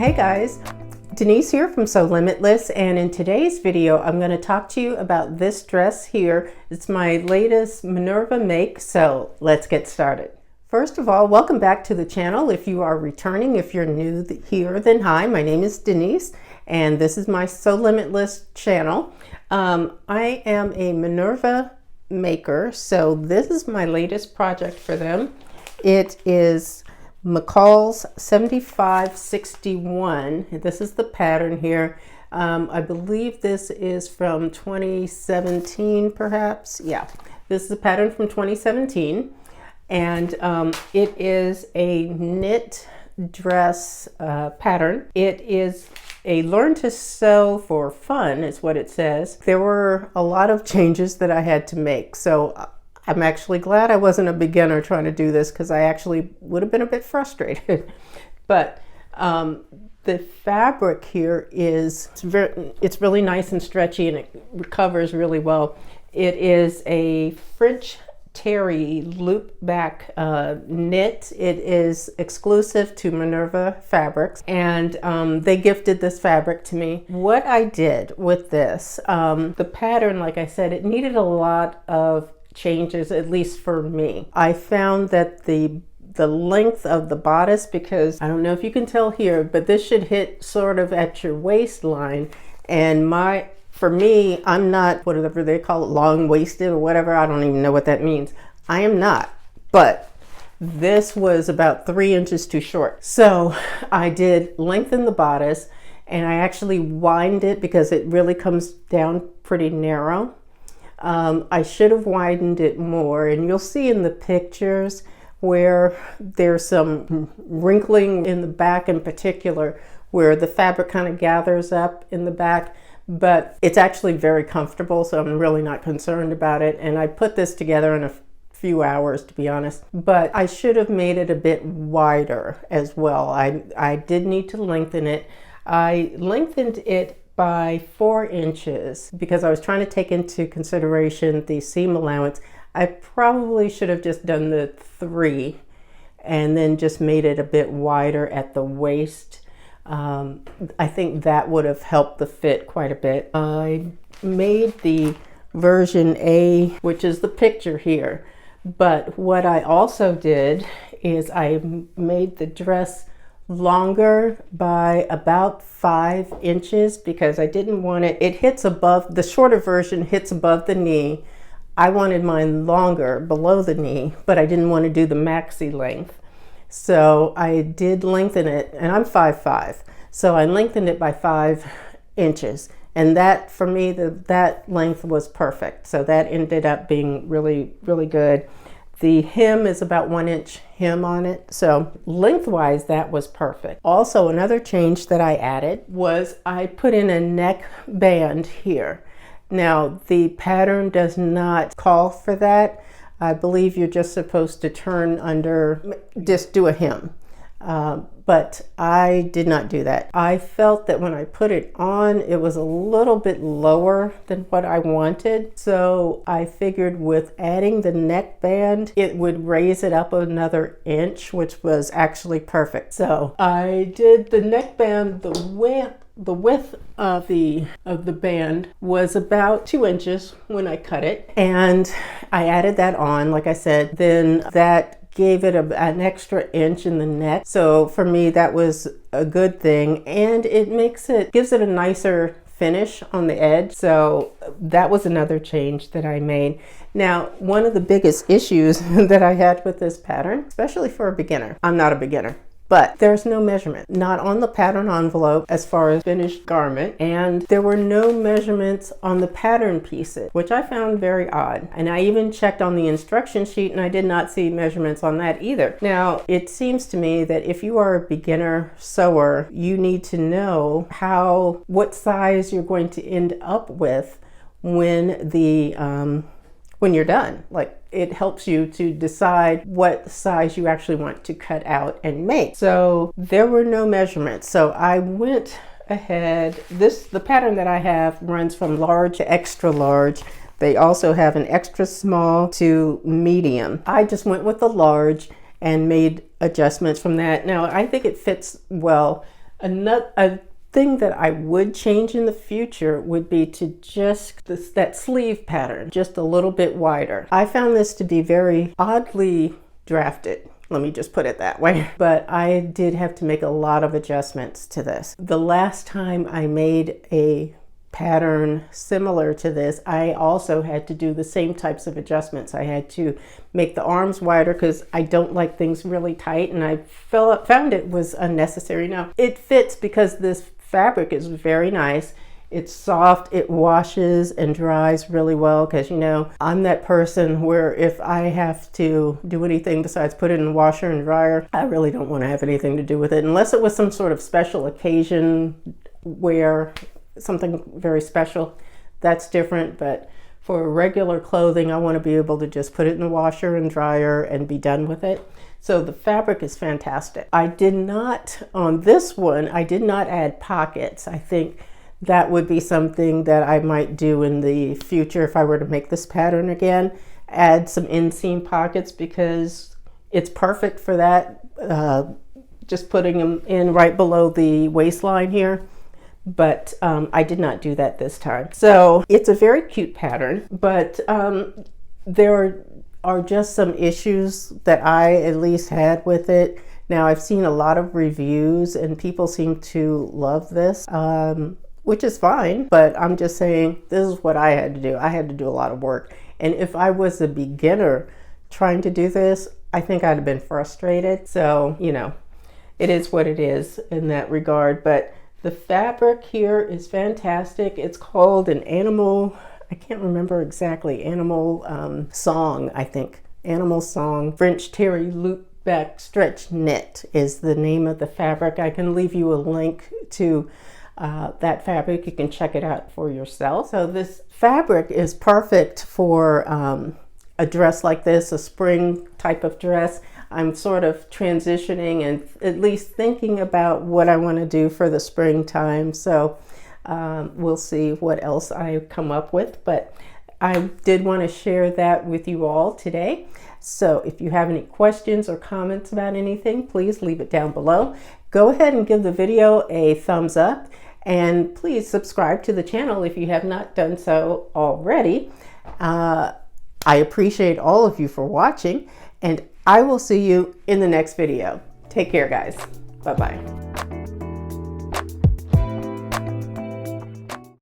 Hey guys, Denise here from Sewlimitless, and in today's video I'm going to talk to you about this dress here. It's my latest Minerva make, so let's get started. First of all, welcome back to the channel. If you are returning, if you're new here, then hi, my name is Denise and this is my Sewlimitless channel. I am a Minerva maker, so this is my latest project for them. It is McCall's 7561. This is the pattern here. I believe this is from 2017 perhaps. Yeah, this is a pattern from 2017, and it is a knit dress pattern. It is a learn to sew for fun is what it says. There were a lot of changes that I had to make, so I'm actually glad I wasn't a beginner trying to do this, because I actually would have been a bit frustrated. But the fabric here it's really nice and stretchy, and it recovers really well. It is a French terry loop back knit. It is exclusive to Minerva Fabrics, and they gifted this fabric to me. What I did with this, the pattern, like I said, it needed a lot of changes, at least for me. I found that the length of the bodice, because I don't know if you can tell here, but this should hit sort of at your waistline, and for me, I'm not, whatever they call it, long-waisted or whatever. I don't even know what that means. I am not, but this was about 3 inches too short. So I did lengthen the bodice, and I actually widened it because it really comes down pretty narrow. I should have widened it more, and you'll see in the pictures where there's some wrinkling in the back in particular, where the fabric kind of gathers up in the back, but it's actually very comfortable, so I'm really not concerned about it. And I put this together in a few hours, to be honest, but I should have made it a bit wider as well. I did need to lengthen it. I lengthened it by 4 inches because I was trying to take into consideration the seam allowance. I probably should have just done the 3 and then just made it a bit wider at the waist. I think that would have helped the fit quite a bit. I made the version A, which is the picture here, but what I also did is I made the dress longer by about 5 inches, because I didn't want it hits above, the shorter version hits above the knee. I wanted mine longer below the knee, but I didn't want to do the maxi length. So I did lengthen it, and I'm 5'5", so I lengthened it by 5 inches. And that, for me, that length was perfect. So that ended up being really, really good. The hem is about 1 inch hem on it. So lengthwise, that was perfect. Also, another change that I added was I put in a neck band here. Now, the pattern does not call for that. I believe you're just supposed to turn under, just do a hem. But I did not do that. I felt that when I put it on, it was a little bit lower than what I wanted. So I figured with adding the neck band, it would raise it up another inch, which was actually perfect. So I did the neck band, the width of the band was about 2 inches when I cut it, and I added that on, like I said. Then that gave it an extra inch in the neck. So for me, that was a good thing, and it gives it a nicer finish on the edge. So that was another change that I made. Now, one of the biggest issues that I had with this pattern, especially for a beginner, I'm not a beginner, but there's no measurement, not on the pattern envelope as far as finished garment, and there were no measurements on the pattern pieces, which I found very odd. And I even checked on the instruction sheet, and I did not see measurements on that either. Now, it seems to me that if you are a beginner sewer, you need to know what size you're going to end up with when you're done. Like, it helps you to decide what size you actually want to cut out and make. So there were no measurements. So I went ahead. The pattern that I have runs from large to extra large. They also have an extra small to medium. I just went with the large and made adjustments from that. Now, I think it fits well. A thing that I would change in the future would be to just that sleeve pattern just a little bit wider. I found this to be very oddly drafted. Let me just put it that way. But I did have to make a lot of adjustments to this. The last time I made a pattern similar to this, I also had to do the same types of adjustments. I had to make the arms wider because I don't like things really tight, and I found it was unnecessary. Now it fits because this fabric is very nice. It's soft, it washes and dries really well, because you know, I'm that person where if I have to do anything besides put it in the washer and dryer, I really don't want to have anything to do with it, unless it was some sort of special occasion wear, something very special, that's different. But for regular clothing, I want to be able to just put it in the washer and dryer and be done with it. So the fabric is fantastic. I did not, on this one, I did not add pockets. I think that would be something that I might do in the future if I were to make this pattern again. Add some inseam pockets, because it's perfect for that. Just putting them in right below the waistline here. But I did not do that this time. So it's a very cute pattern, but there are just some issues that I at least had with it. Now I've seen a lot of reviews and people seem to love this. Which is fine, but I'm just saying this is what I had to do. I had to do a lot of work. And if I was a beginner trying to do this, I think I'd have been frustrated. So, you know, it is what it is in that regard. But the fabric here is fantastic. It's called an animal, I can't remember exactly, animal song, I think. Animal song, French terry loop back stretch knit is the name of the fabric. I can leave you a link to that fabric. You can check it out for yourself. So this fabric is perfect for a dress like this, a spring type of dress. I'm sort of transitioning and at least thinking about what I want to do for the springtime. So we'll see what else I come up with, but I did want to share that with you all today. So if you have any questions or comments about anything, please leave it down below. Go ahead and give the video a thumbs up, and please subscribe to the channel if you have not done so already. I appreciate all of you for watching, and I will see you in the next video. Take care, guys. Bye-bye.